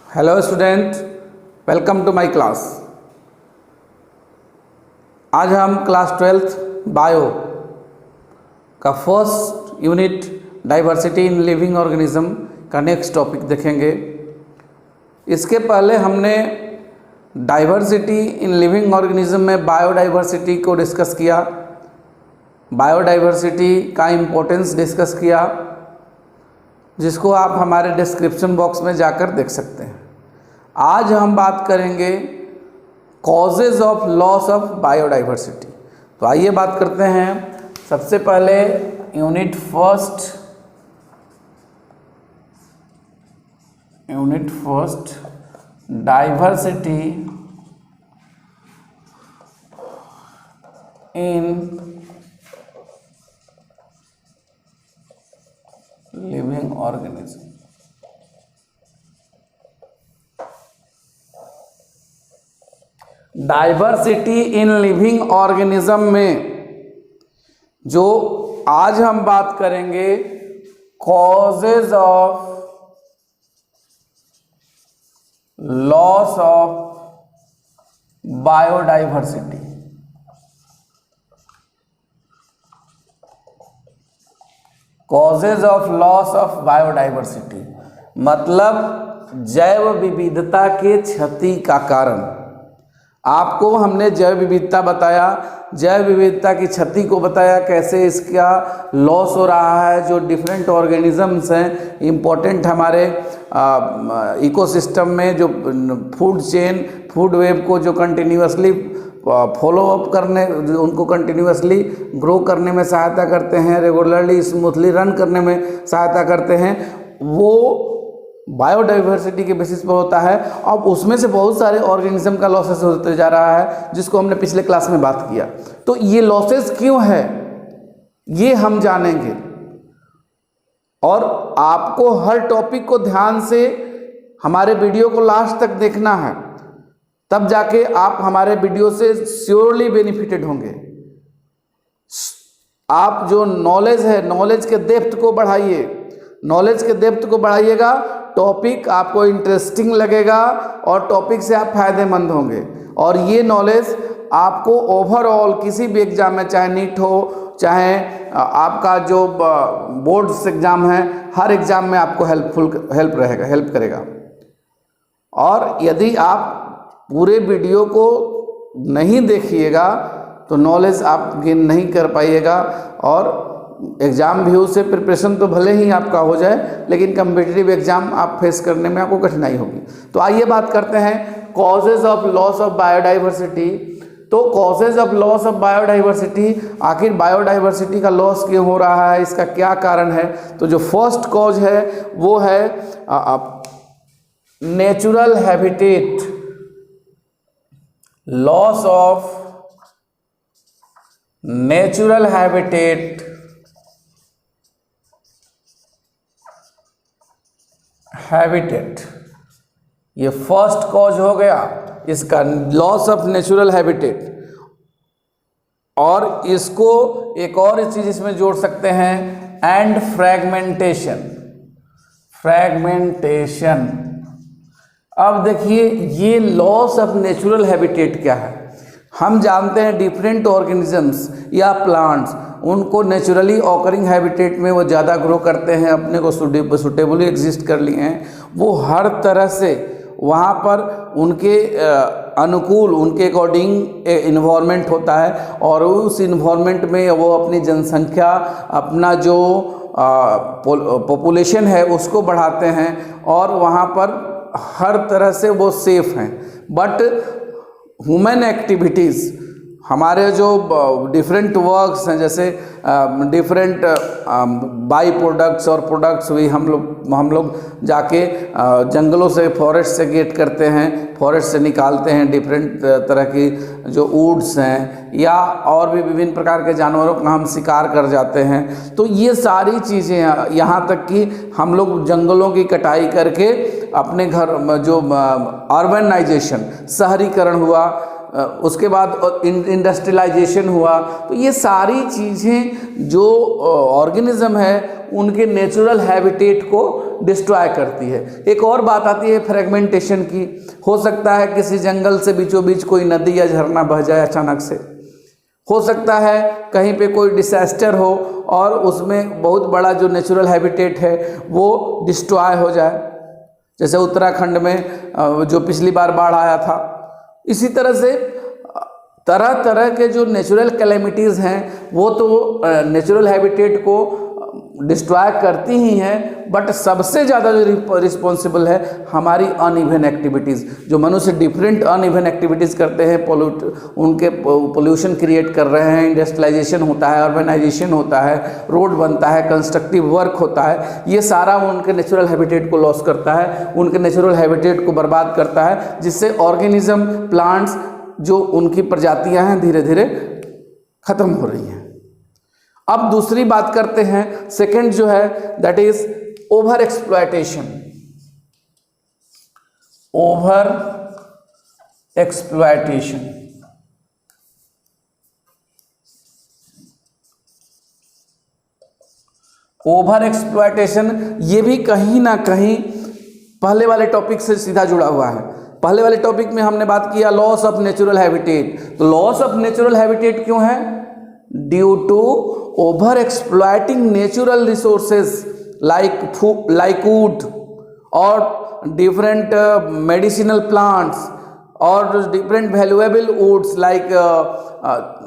Hello student, welcome to my class. आज हम class 12th bio का first unit diversity in living organism का next topic देखेंगे। इसके पहले हमने डाइवर्सिटी इन लिविंग ऑर्गेनिज्म में बायोडाइवर्सिटी को डिस्कस किया, बायोडाइवर्सिटी का इम्पोर्टेंस डिस्कस किया, जिसको आप हमारे डिस्क्रिप्शन बॉक्स में जाकर देख सकते हैं। आज हम बात करेंगे causes of loss of biodiversity. तो आइए बात करते हैं। सबसे पहले unit first diversity in living organism. Diversity in living organism में जो आज हम बात करेंगे causes of loss of biodiversity. Causes of loss of biodiversity मतलब जैव विविधता के क्षति का कारण। आपको हमने जैव विविधता बताया, जैव विविधता की क्षति को बताया, कैसे इसका लॉस हो रहा है। जो डिफरेंट ऑर्गेनिजम्स हैं इम्पोर्टेंट हमारे इकोसिस्टम में, जो फूड चेन, फूड वेब को जो कंटिन्यूअसली फॉलो अप करने, उनको कंटिन्यूअसली ग्रो करने में सहायता करते हैं, रेगुलरली स्मूथली रन करने में सहायता करते हैं, वो बायोडाइवर्सिटी के बेसिस पर होता है। अब उसमें से बहुत सारे ऑर्गेनिज्म का लॉसेस होते जा रहा है, जिसको हमने पिछले क्लास में बात किया। तो ये लॉसेस क्यों है ये हम जानेंगे, और आपको हर टॉपिक को ध्यान से हमारे वीडियो को लास्ट तक देखना है, तब जाके आप हमारे वीडियो से श्योरली बेनिफिटेड होंगे। आप जो नॉलेज है, नॉलेज के डेप्थ को बढ़ाइए, नॉलेज के डेप्थ को बढ़ाइएगा, टॉपिक आपको इंटरेस्टिंग लगेगा और टॉपिक से आप फायदेमंद होंगे। और ये नॉलेज आपको ओवरऑल किसी भी एग्जाम में, चाहे नीट हो, चाहे आपका जो बोर्ड्स एग्जाम है, हर एग्जाम में आपको हेल्प करेगा। और यदि आप पूरे वीडियो को नहीं देखिएगा तो नॉलेज आप गेन नहीं कर पाइएगा, और एग्ज़ाम व्यू से प्रिपरेशन तो भले ही आपका हो जाए, लेकिन कम्पिटिटिव एग्ज़ाम आप फेस करने में आपको कठिनाई होगी। तो आइए बात करते हैं causes of loss of biodiversity. तो causes of loss of biodiversity, आखिर बायोडाइवर्सिटी का लॉस क्यों हो रहा है, इसका क्या कारण है। तो जो फर्स्ट कॉज है वो है natural habitat, loss of natural habitat ये फर्स्ट कॉज हो गया इसका, लॉस ऑफ नेचुरल हैबिटेट। और इसको एक और चीज इसमें जोड़ सकते हैं, एंड फ्रैगमेंटेशन। अब देखिए ये लॉस ऑफ नेचुरल हैबिटेट क्या है। हम जानते हैं डिफरेंट ऑर्गेनिजम्स या प्लांट्स, उनको नेचुरली ऑकरिंग हैबिटेट में वो ज़्यादा ग्रो करते हैं, अपने को सुटेबली एग्जिस्ट कर लिए हैं। वो हर तरह से वहाँ पर उनके अनुकूल, उनके अकॉर्डिंग इन्वायरमेंट होता है, और उस इन्वायरमेंट में वो अपनी जनसंख्या, अपना जो पॉपुलेशन है उसको बढ़ाते हैं, और वहाँ पर हर तरह से वो सेफ हैं। बट ह्यूमन एक्टिविटीज़, हमारे जो डिफरेंट वर्क्स हैं, जैसे डिफरेंट बाई प्रोडक्ट्स और प्रोडक्ट्स हुई, हम लोग जाके जंगलों से, फॉरेस्ट से गेट करते हैं, फॉरेस्ट से निकालते हैं डिफरेंट तरह की जो वुड्स हैं, या और भी विभिन्न प्रकार के जानवरों का हम शिकार कर जाते हैं। तो ये सारी चीज़ें, यहाँ तक कि हम लोग जंगलों की कटाई करके अपने घर जो अर्बनाइजेशन, शहरीकरण हुआ, उसके बाद इंडस्ट्रियलाइजेशन हुआ, तो ये सारी चीज़ें जो ऑर्गेनिज्म है उनके नेचुरल हैबिटेट को डिस्ट्रॉय करती है। एक और बात आती है फ्रेगमेंटेशन की। हो सकता है किसी जंगल से बीचों बीच कोई नदी या झरना बह जाए अचानक से, हो सकता है कहीं पे कोई डिसास्टर हो और उसमें बहुत बड़ा जो नेचुरल हैबिटेट है वो डिस्ट्रॉय हो जाए, जैसे उत्तराखंड में जो पिछली बार बाढ़ आया था। इसी तरह से तरह तरह के जो नेचुरल कैलेमिटीज़ हैं वो तो नेचुरल हैबिटेट को डिस्ट्रॉय करती ही हैं, बट सबसे ज़्यादा जो रिस्पॉन्सिबल है हमारी अनइवन एक्टिविटीज़। जो मनुष्य डिफरेंट अनइवन एक्टिविटीज़ करते हैं, उनके पोल्यूशन क्रिएट कर रहे हैं, इंडस्ट्रियलाइजेशन होता है, अर्बनाइजेशन होता है, रोड बनता है, कंस्ट्रक्टिव वर्क होता है, ये सारा उनके नेचुरल हैबिटेट को लॉस करता है, उनके नेचुरल हैबिटेट को बर्बाद करता है, जिससे ऑर्गेनिज्म, प्लांट्स जो उनकी प्रजातियां हैं धीरे धीरे खत्म हो रही हैं। अब दूसरी बात करते हैं, सेकंड जो है that is over exploitation. Over exploitation, over exploitation ये भी कहीं ना कहीं पहले वाले टॉपिक से सीधा जुड़ा हुआ है। पहले वाले टॉपिक में हमने बात किया लॉस ऑफ नेचुरल हैबिटेट। तो लॉस ऑफ नेचुरल हैबिटेट क्यों है? Due to over exploiting natural resources like wood और डिफरेंट मेडिसिनल प्लांट्स और डिफरेंट वैल्यूएबल वुड्स लाइक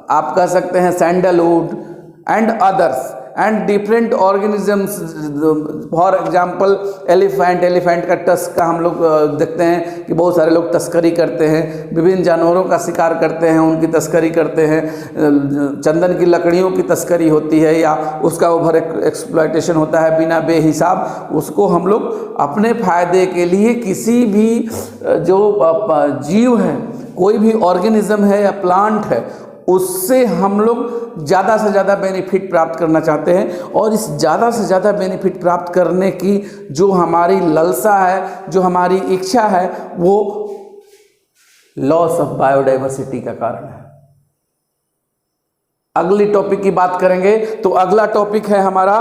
आप कह सकते हैं sandalwood and others and different organisms. For example elephant का टस्क का हम लोग देखते हैं कि बहुत सारे लोग तस्करी करते हैं, विभिन्न जानवरों का शिकार करते हैं, उनकी तस्करी करते हैं, चंदन की लकड़ियों की तस्करी होती है या उसका ओवर एक्सप्लॉयटेशन होता है बिना बेहिसाब। उसको हम लोग अपने फायदे के लिए किसी भी जो जीव है, कोई भी ऑर्गेनिज्म है या प्लांट है, उससे हम लोग ज़्यादा से ज़्यादा बेनिफिट प्राप्त करना चाहते हैं। और इस ज़्यादा से ज़्यादा बेनिफिट प्राप्त करने की जो हमारी ललसा है, जो हमारी इच्छा है, वो लॉस ऑफ बायोडाइवर्सिटी का कारण है। अगली टॉपिक की बात करेंगे तो अगला टॉपिक है हमारा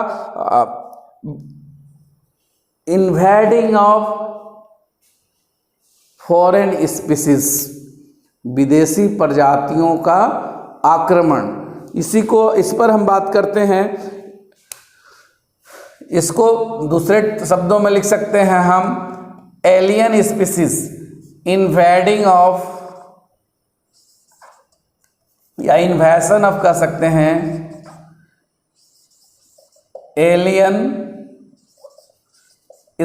इन्वेडिंग ऑफ फॉरेन स्पीसीज, विदेशी प्रजातियों का आक्रमण। इस पर हम बात करते हैं। इसको दूसरे शब्दों में लिख सकते हैं हम एलियन स्पीसीज, इन्वेडिंग ऑफ या इन्वेशन ऑफ कह सकते हैं एलियन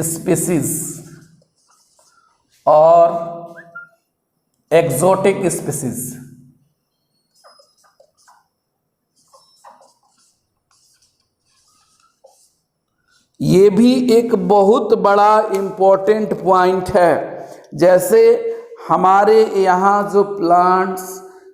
स्पीसीज और एक्सोटिक स्पीसीज। ये भी एक बहुत बड़ा इम्पोर्टेंट पॉइंट है। जैसे हमारे यहाँ जो प्लांट्स,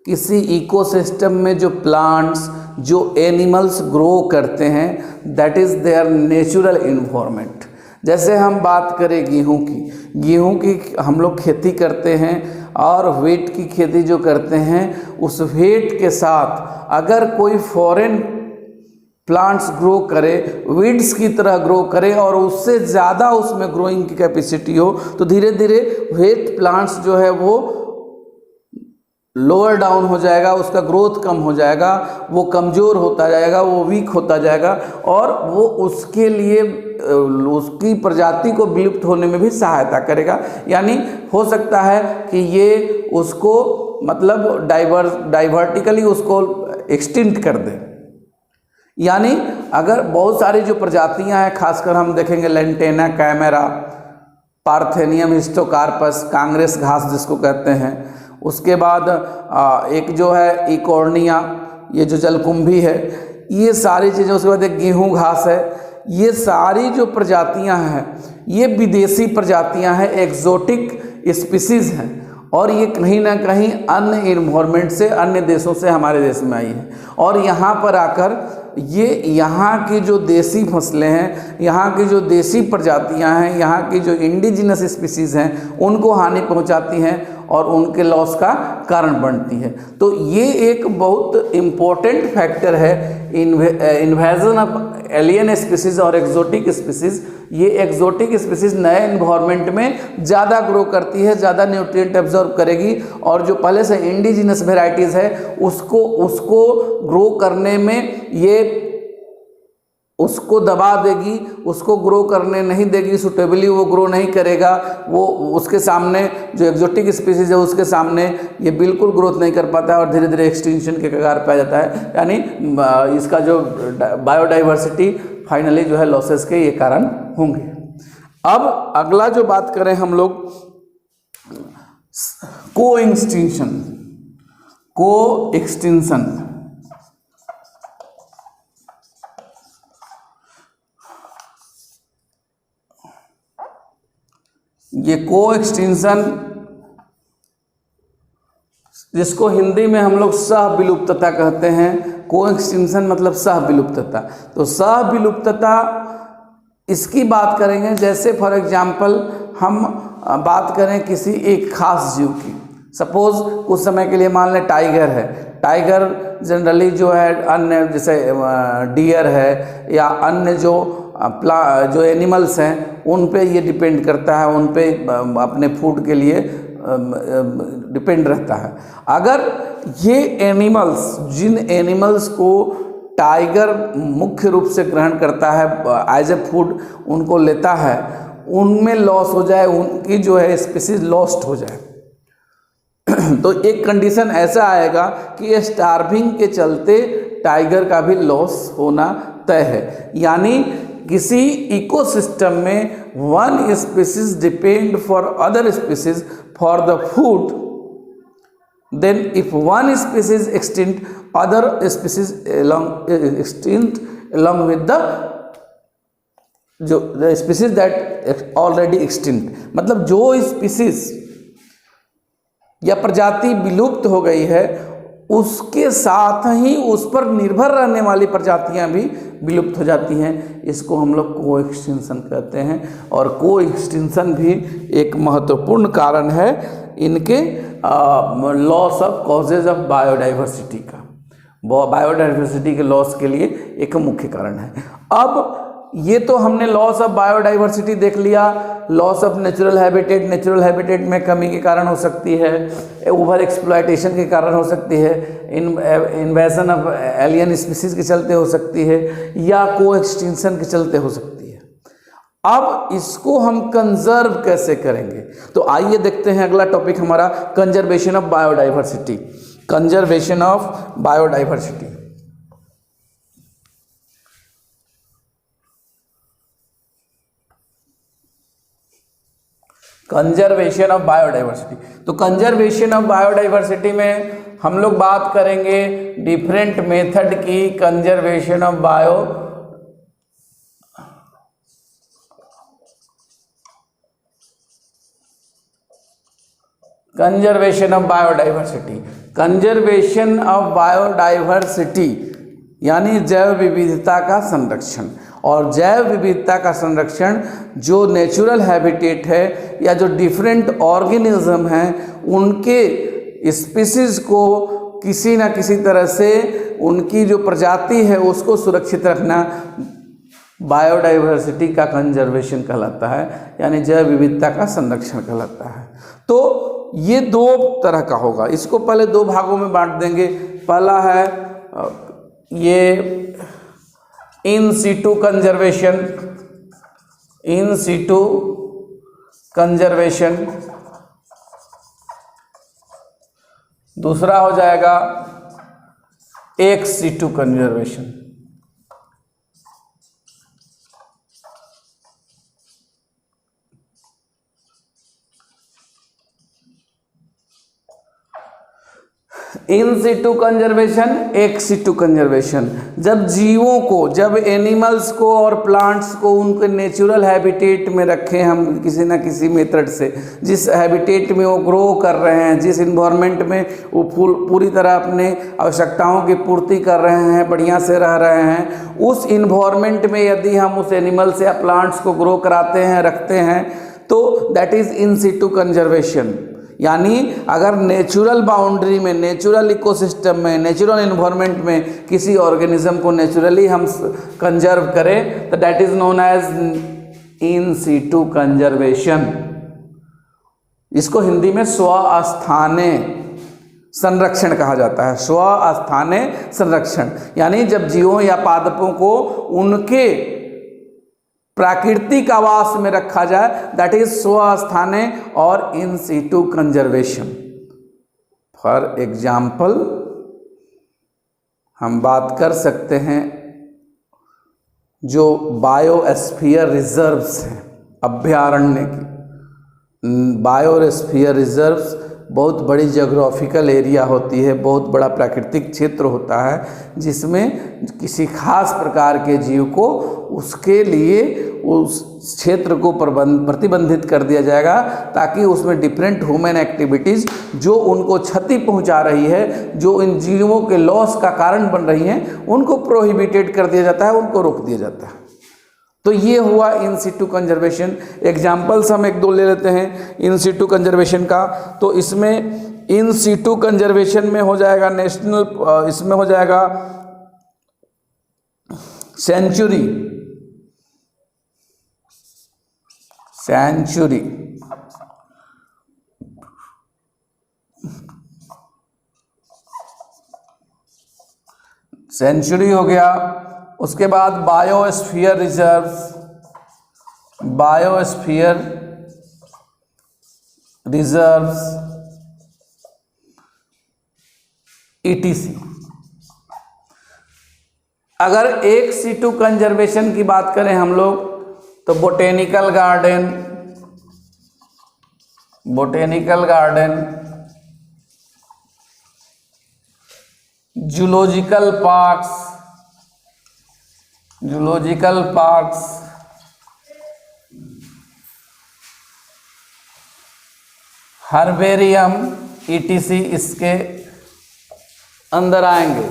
किसी इकोसिस्टम में जो प्लांट्स, जो एनिमल्स ग्रो करते हैं, that is there natural environment. जैसे हम बात करें गेहूं की हम लोग खेती करते हैं और व्हीट की खेती जो करते हैं, उस व्हीट के साथ अगर कोई फॉरेन प्लांट्स ग्रो करे, वीड्स की तरह ग्रो करे और उससे ज़्यादा उसमें ग्रोइंग की कैपेसिटी हो, तो धीरे धीरे व्हीट प्लांट्स जो है वो लोअर डाउन हो जाएगा, उसका ग्रोथ कम हो जाएगा, वो कमज़ोर होता जाएगा, वो वीक होता जाएगा और वो उसके लिए उसकी प्रजाति को विलुप्त होने में भी सहायता करेगा। यानी हो सकता है कि ये उसको मतलब डाइवर्टिकली उसको एक्सटिंक्ट कर दे। यानी अगर बहुत सारी जो प्रजातियां हैं, खासकर हम देखेंगे लेंटेना कैमेरा, पार्थेनियम हिस्टोकार्पस, कांग्रेस घास जिसको कहते हैं, उसके बाद एक जो है इकोर्निया, ये जो जलकुंभी है, ये सारी चीज़ें, उसके बाद एक गेहूं घास है, ये सारी जो प्रजातियां हैं ये विदेशी प्रजातियां हैं, एक्सोटिक स्पीसीज़ हैं और ये कहीं ना कहीं अन्य इन्वायरमेंट से, अन्य देशों से हमारे देश में आई है और यहाँ पर आकर ये यहाँ की जो देसी फसलें हैं, यहाँ की जो देसी प्रजातियाँ हैं, यहाँ की जो इंडिजिनस स्पीसीज़ हैं, उनको हानि पहुँचाती हैं और उनके लॉस का कारण बनती है। तो ये एक बहुत इम्पोर्टेंट फैक्टर है इन्वेजन ऑफ एलियन स्पीसीज़ और एक्जोटिक स्पीसीज़। ये एक्जोटिक स्पीसीज़ नए इन्वायरमेंट में ज़्यादा ग्रो करती है, ज़्यादा न्यूट्रिएंट एब्जॉर्ब करेगी, और जो पहले से इंडिजिनस वेराइटीज़ है उसको ग्रो करने में ये उसको दबा देगी, उसको ग्रो करने नहीं देगी, सुटेबली वो ग्रो नहीं करेगा, वो उसके सामने जो एक्जोटिक स्पीसीज है उसके सामने ये बिल्कुल ग्रोथ नहीं कर पाता है और धीरे धीरे एक्सटिंक्शन के कगार पे आ जाता है। यानी इसका जो बायोडाइवर्सिटी फाइनली जो है लॉसेस के ये कारण होंगे। अब अगला जो बात करें हम लोग को एक्सटिंक्शन। ये को एक्सटिंक्शन, जिसको हिंदी में हम लोग सह विलुप्तता कहते हैं। को एक्सटिंक्शन मतलब सह विलुप्तता। तो सह विलुप्तता इसकी बात करेंगे, जैसे फॉर एग्जांपल हम बात करें किसी एक खास जीव की। सपोज कुछ समय के लिए मान लें टाइगर है। टाइगर जनरली जो है अन्य जैसे डियर है या अन्य जो एनिमल्स हैं उन पे ये डिपेंड करता है, उन पे अपने फूड के लिए डिपेंड रहता है। अगर ये एनिमल्स, जिन एनिमल्स को टाइगर मुख्य रूप से ग्रहण करता है एज ए फूड, उनको लेता है, उनमें लॉस हो जाए, उनकी जो है स्पीसीज लॉस्ट हो जाए, तो एक कंडीशन ऐसा आएगा कि स्टार्विंग के चलते टाइगर का भी लॉस होना तय है। यानी किसी इकोसिस्टम में one species depend for other species for the food, then if one species extinct, other species extinct along with the species that already extinct। मतलब जो स्पीसीज या प्रजाति विलुप्त हो गई है उसके साथ ही उस पर निर्भर रहने वाली प्रजातियां भी विलुप्त हो जाती हैं। इसको हम लोग को एक्सटिंक्शन कहते हैं। और को एक्सटिंक्शन भी एक महत्वपूर्ण कारण है इनके loss of causes of biodiversity का, बायोडाइवर्सिटी के लॉस के लिए एक मुख्य कारण है। अब ये तो हमने लॉस ऑफ बायोडाइवर्सिटी देख लिया। Loss of natural habitat, natural habitat में कमी के कारण हो सकती है, ओवर एक्सप्लॉयटेशन के कारण हो सकती है, इन्वेजन ऑफ एलियन स्पीसीज के चलते हो सकती है, या को एक्सटिंक्शन के चलते हो सकती है। अब इसको हम कंजर्व कैसे करेंगे, तो आइए देखते हैं। अगला टॉपिक हमारा conservation of biodiversity. Conservation of biodiversity. Conservation of biodiversity. तो कंजर्वेशन ऑफ बायोडाइवर्सिटी में हम लोग बात करेंगे डिफरेंट मेथड की। Conservation of biodiversity. Conservation of biodiversity यानी जैव विविधता का संरक्षण। और जैव विविधता का संरक्षण जो नेचुरल हैबिटेट है या जो डिफरेंट ऑर्गेनिज्म हैं उनके स्पीसीज को किसी न किसी तरह से उनकी जो प्रजाति है उसको सुरक्षित रखना बायोडाइवर्सिटी का कंजर्वेशन कहलाता है, यानी जैव विविधता का संरक्षण कहलाता है। तो ये दो तरह का होगा। इसको पहले दो भागों में बांट देंगे। पहला है ये in situ conservation, in situ conservation. दूसरा हो जाएगा ex situ conservation. In situ conservation, ex situ conservation. जब जीवों को, जब एनिमल्स को और प्लांट्स को उनके नेचुरल हैबिटेट में रखें हम किसी ना किसी मेथड से, जिस हैबिटेट में वो ग्रो कर रहे हैं, जिस इन्वायरमेंट में वो पूरी तरह अपने आवश्यकताओं की पूर्ति कर रहे हैं, बढ़िया से रह रहे हैं, उस इन्वायरमेंट में यदि हम उस एनिमल्स या प्लांट्स को ग्रो कराते हैं, रखते हैं, तो that is in situ conservation. यानी अगर नेचुरल बाउंड्री में, नेचुरल इकोसिस्टम में, नेचुरल इन्वायरमेंट में किसी ऑर्गेनिज्म को नेचुरली हम कंजर्व करें तो that is known as in situ conservation. इसको हिंदी में स्वस्थाने संरक्षण कहा जाता है, स्वस्थाने संरक्षण। यानी जब जीवों या पादपों को उनके प्राकृतिक आवास में रखा जाए, दैट इज स्वस्थाने और इन सिटू कंजर्वेशन। फॉर एग्जाम्पल हम बात कर सकते हैं जो बायोस्फीयर रिजर्व्स हैं, अभ्यारण्य की। बायोस्फीयर रिजर्व्स बहुत बड़ी ज्योग्राफिकल एरिया होती है, बहुत बड़ा प्राकृतिक क्षेत्र होता है जिसमें किसी खास प्रकार के जीव को उसके लिए उस क्षेत्र को प्रतिबंधित कर दिया जाएगा, ताकि उसमें डिफरेंट ह्यूमन एक्टिविटीज़ जो उनको क्षति पहुंचा रही है, जो इन जीवों के लॉस का कारण बन रही हैं, उनको प्रोहिबिटेड कर दिया जाता है, उनको रोक दिया जाता है। तो ये हुआ इन सिटू कंजर्वेशन। एग्जाम्पल्स हम एक दो ले लेते हैं इन सिटू कंजर्वेशन का। तो इसमें इन सिटू कंजर्वेशन में हो जाएगा नेशनल, इसमें हो जाएगा सेंचुरी, सेंचुरी, सेंचुरी हो गया। उसके बाद biosphere reserves, biosphere reserves ETC। अगर एक सिटू कंजर्वेशन की बात करें हम लोग तो botanical garden, botanical garden, zoological parks, zoological parks, herbarium ETC इसके अंदर आएंगे।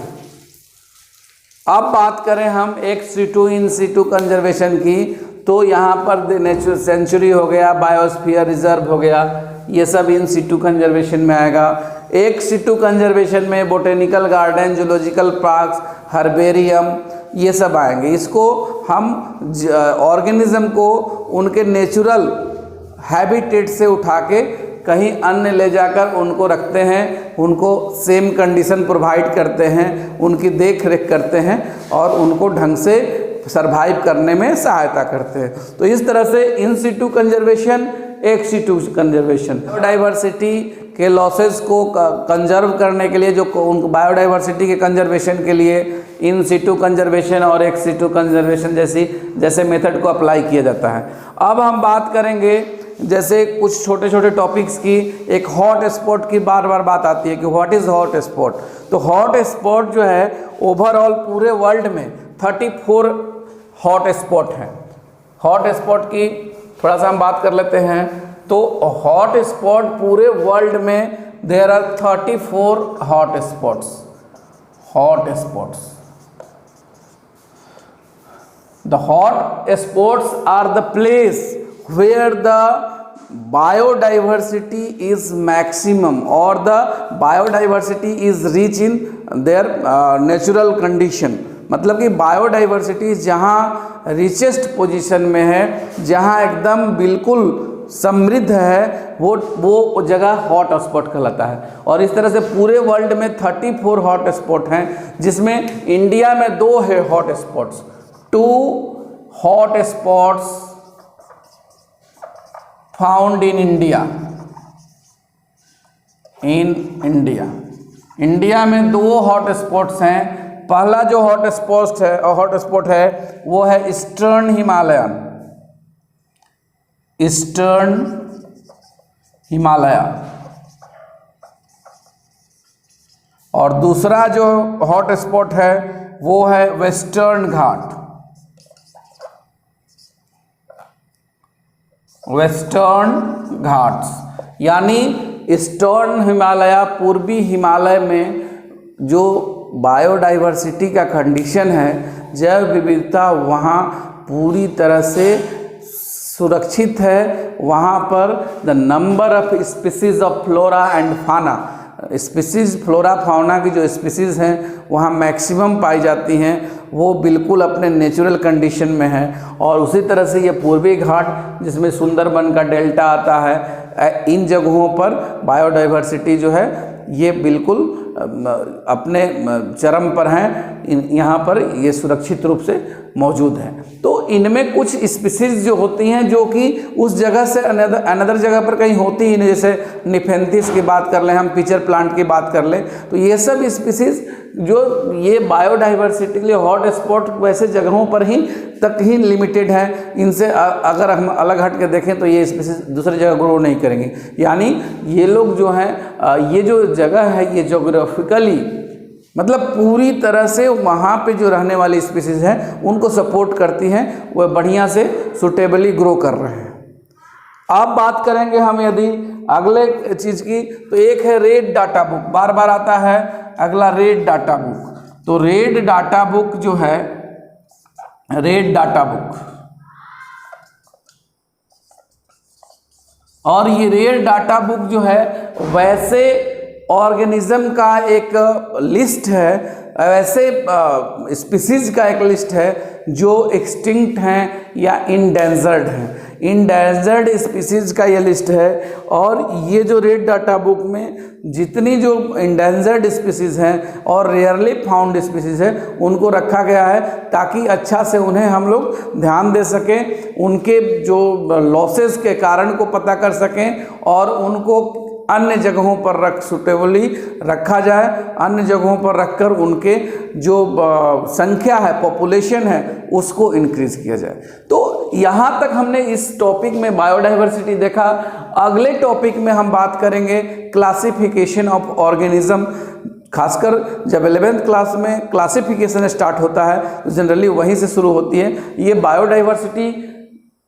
अब बात करें हम एक सिटू इन सिटू कंजर्वेशन की, तो यहाँ पर नेचुरल सेंचुरी हो गया, बायोस्फीयर रिजर्व हो गया, ये सब इन सिटू कंजर्वेशन में आएगा। एक सिटू कंजर्वेशन में botanical garden, zoological parks, herbarium ये सब आएंगे। इसको हम ऑर्गेनिज्म को उनके नेचुरल हैबिटेट से उठा के कहीं अन्य ले जाकर उनको रखते हैं, उनको सेम कंडीशन प्रोवाइड करते हैं, उनकी देख रेख करते हैं और उनको ढंग से सरवाइव करने में सहायता करते हैं। तो इस तरह से इन सिटू कंजर्वेशन, एक सिटू कंजर्वेशन। बायोडाइवर्सिटी के लॉसेस को कंजर्व करने के लिए, जो बायोडाइवर्सिटी के कंजर्वेशन के लिए इन सिटू कंजर्वेशन और एक सिटू कंजर्वेशन जैसे मेथड को अप्लाई किया जाता है। अब हम बात करेंगे जैसे कुछ छोटे छोटे टॉपिक्स की। एक हॉट स्पॉट की बार बार बात आती है कि व्हाट इज़ हॉट स्पॉट। तो हॉट स्पॉट जो है ओवरऑल पूरे वर्ल्ड में 34 हॉट स्पॉट हैं। हॉट स्पॉट की थोड़ा सा हम बात कर लेते हैं। तो हॉट स्पॉट पूरे वर्ल्ड में there are 34 hot spots. Hot spots, the hot spots are the place where the biodiversity is maximum or the biodiversity is rich in their natural condition। मतलब कि बायोडाइवर्सिटी जहाँ रिचेस्ट पोजीशन में है, जहाँ एकदम बिल्कुल समृद्ध है, वो जगह हॉट स्पॉट कहलाता है। और इस तरह से पूरे वर्ल्ड में 34 हॉट स्पॉट हैं, जिसमें इंडिया में 2 है hot spots. 2 hot spots found in India. In India, India में 2 हॉट स्पॉट्स हैं। पहला जो हॉट स्पॉट है वो है ईस्टर्न हिमालयन, ईस्टर्न हिमालय। और दूसरा जो हॉट स्पॉट है वो है वेस्टर्न घाट। वेस्टर्न घाट्स यानी ईस्टर्न हिमालय, पूर्वी हिमालय में जो बायोडाइवर्सिटी का कंडीशन है, जैव विविधता वहाँ पूरी तरह से सुरक्षित है। वहाँ पर the number of species of flora and फाना, स्पीसीज फ्लोरा फाउना की जो स्पीसीज हैं वहाँ मैक्सिमम पाई जाती हैं, वो बिल्कुल अपने नेचुरल कंडीशन में है। और उसी तरह से ये पूर्वी घाट जिसमें सुंदरबन का डेल्टा आता है, इन जगहों पर बायोडाइवर्सिटी जो है ये बिल्कुल अपने चरम पर हैं, यहाँ पर ये सुरक्षित रूप से मौजूद हैं। तो इनमें कुछ स्पीसीज जो होती हैं जो कि उस जगह से अनदर जगह पर कहीं होती ही नहीं, जैसे निफेंथिस की बात कर लें, हम पिचर प्लांट की बात कर लें, तो ये सब स्पीसीज जो ये बायोडाइवर्सिटी के लिए हॉट स्पॉट वैसे जगहों पर ही तक ही लिमिटेड है। इनसे अगर हम अलग हट के देखें तो ये स्पीसीज दूसरी जगह ग्रो नहीं करेंगे। यानी ये लोग जो हैं, ये जो जगह है ये जोग्राफिकली मतलब पूरी तरह से वहाँ पे जो रहने वाली स्पीसीज हैं उनको सपोर्ट करती हैं, वह बढ़िया से सुटेबली ग्रो कर रहे हैं। अब बात करेंगे हम यदि अगले चीज़ की, तो एक है रेड डाटा बुक, बार बार आता है अगला रेड डाटा बुक। तो रेड डाटा बुक जो है, रेड डाटा बुक, और ये रेड डाटा बुक जो है वैसे ऑर्गेनिज्म का एक लिस्ट है, वैसे स्पीसीज का एक लिस्ट है जो एक्सटिंक्ट हैं या इंडेंजर्ड हैं। इंडेंजर्ड स्पीसीज का ये लिस्ट है। और ये जो रेड डाटा बुक में जितनी जो इंडेंजर्ड स्पीसीज हैं और रेयरली फाउंड स्पीसीज है उनको रखा गया है ताकि अच्छा से उन्हें हम लोग ध्यान दे सकें, उनके जो लॉसेस के कारण को पता कर सकें और उनको अन्य जगहों पर सुटेबली रखा जाए, अन्य जगहों पर रखकर उनके जो संख्या है, पॉपुलेशन है, उसको इंक्रीज किया जाए। तो यहाँ तक हमने इस टॉपिक में बायोडाइवर्सिटी देखा। अगले टॉपिक में हम बात करेंगे क्लासिफिकेशन ऑफ ऑर्गेनिज्म। खासकर जब 11th क्लास में क्लासिफिकेशन स्टार्ट होता है तो जनरली वहीं से शुरू होती है। ये बायोडाइवर्सिटी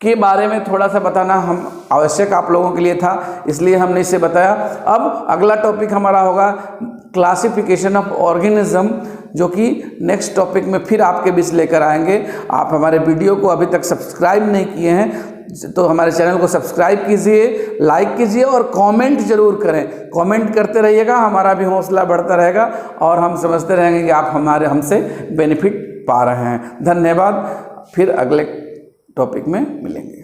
के बारे में थोड़ा सा बताना हम आवश्यक आप लोगों के लिए था, इसलिए हमने इसे बताया। अब अगला टॉपिक हमारा होगा क्लासिफिकेशन ऑफ ऑर्गेनिज्म, जो कि नेक्स्ट टॉपिक में फिर आपके बीच लेकर आएंगे। आप हमारे वीडियो को अभी तक सब्सक्राइब नहीं किए हैं तो हमारे चैनल को सब्सक्राइब कीजिए, लाइक कीजिए और कमेंट जरूर करें। कमेंट करते रहिएगा, हमारा भी हौसला बढ़ता रहेगा और हम समझते रहेंगे कि आप हमसे बेनिफिट पा रहे हैं। धन्यवाद। फिर अगले टॉपिक में मिलेंगे।